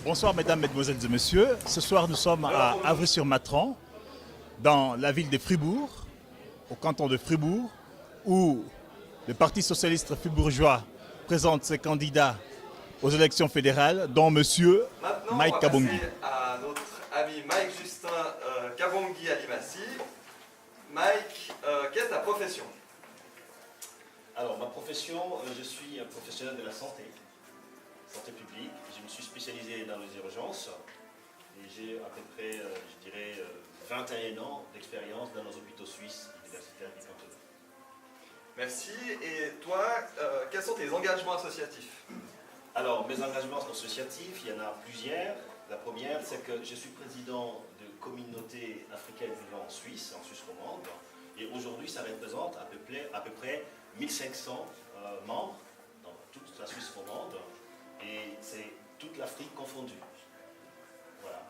Bonsoir mesdames, mesdemoiselles et messieurs. Ce soir nous sommes à Avry-sur-Matran, dans la ville de Fribourg, au canton de Fribourg, où le Parti socialiste fribourgeois présente ses candidats aux élections fédérales, dont monsieur Mike Kabongi. Maintenant, on va passer à notre ami Mike Justin Kabongi Alimassi. Mike, quelle est ta profession? Alors, ma profession, je suis un professionnel de la santé publique. Je me suis spécialisé dans les urgences et j'ai à peu près, je dirais, 21 ans d'expérience dans nos hôpitaux suisses universitaires et cantonaux. Merci. Et toi, quels sont tes engagements associatifs? Alors, mes engagements associatifs, il y en a plusieurs. La première, c'est que je suis président de communauté africaine vivant en Suisse romande. Et aujourd'hui, ça représente à peu près 1500 membres dans toute la Suisse romande. Et c'est toute l'Afrique confondue. Voilà.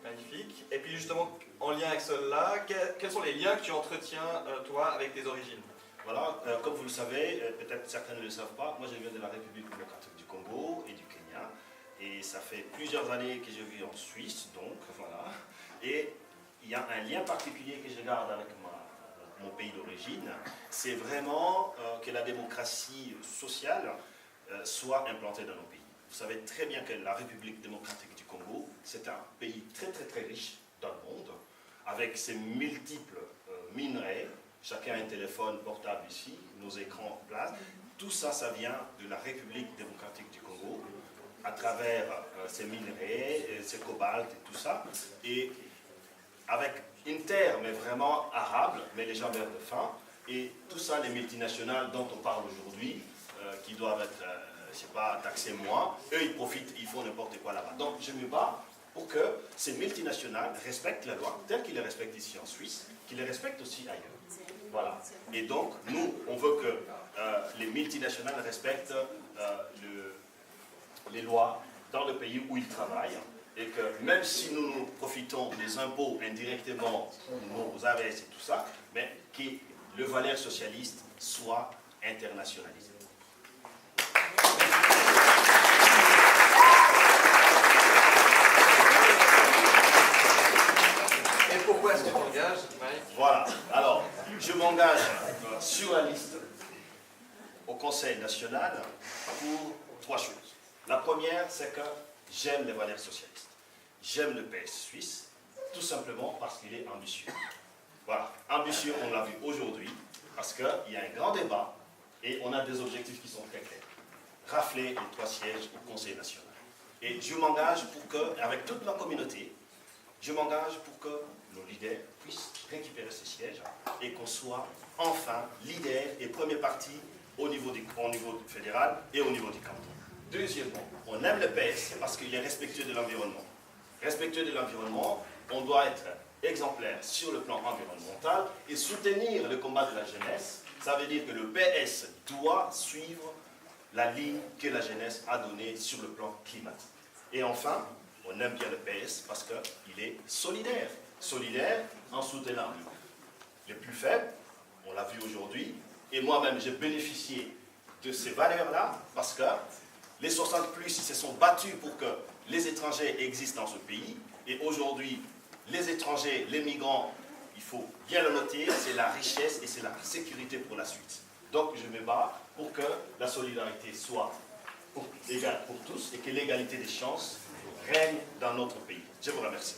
Magnifique. Et puis justement, en lien avec cela, quels sont les liens que tu entretiens, toi, avec tes origines? Voilà, comme vous le savez, peut-être certains ne le savent pas, moi je viens de la République démocratique du Congo et du Kenya. Et ça fait plusieurs années que je vis en Suisse, donc voilà. Et il y a un lien particulier que je garde avec mon pays d'origine, c'est vraiment que la démocratie sociale soit implantée dans nos pays. Vous savez très bien que la République démocratique du Congo, c'est un pays très très très riche dans le monde, avec ses multiples minerais. Chacun a un téléphone portable ici, nos écrans en place. Tout ça, ça vient de la République démocratique du Congo, à travers ses minerais, ses cobalt et tout ça. Et avec une terre, mais vraiment arable, mais les gens meurent de faim. Et tout ça, les multinationales dont on parle aujourd'hui, qui doivent être, je ne sais pas, taxés moins, eux, ils profitent, ils font n'importe quoi là-bas. Donc, je me bats pour que ces multinationales respectent la loi, telle qu'ils les respectent ici en Suisse, qu'ils les respectent aussi ailleurs. Voilà. Et donc, nous, on veut que les multinationales respectent les lois dans le pays où ils travaillent, et que même si nous profitons des impôts indirectement, nos AVS et tout ça, mais que le valeur socialiste soit internationalisé. Et pourquoi est-ce que tu t'engages, Mike? Voilà. Alors, je m'engage sur la liste au Conseil national pour 3 choses. La première, c'est que j'aime les valeurs socialistes. J'aime le PS suisse, tout simplement parce qu'il est ambitieux. Voilà. Ambitieux, on l'a vu aujourd'hui, parce qu'il y a un grand débat et on a des objectifs qui sont très clairs. Rafler les 3 sièges au Conseil national. Et je m'engage pour que, avec toute ma communauté, je m'engage pour que nos leaders puissent récupérer ces sièges et qu'on soit enfin leader et premier parti au niveau fédéral et au niveau du canton. Deuxièmement, on aime le PS parce qu'il est respectueux de l'environnement. Respectueux de l'environnement, on doit être exemplaire sur le plan environnemental et soutenir le combat de la jeunesse. Ça veut dire que le PS doit suivre la ligne que la jeunesse a donnée sur le plan climatique. Et enfin, on aime bien le PS parce qu'il est solidaire. Solidaire en soutenant les plus faibles, on l'a vu aujourd'hui, et moi-même j'ai bénéficié de ces valeurs-là parce que les 60+, ils se sont battus pour que les étrangers existent dans ce pays, et aujourd'hui, les étrangers, les migrants, il faut bien le noter, c'est la richesse et c'est la sécurité pour la suite. Donc je me bats pour que la solidarité soit égale pour tous et que l'égalité des chances règne dans notre pays. Je vous remercie.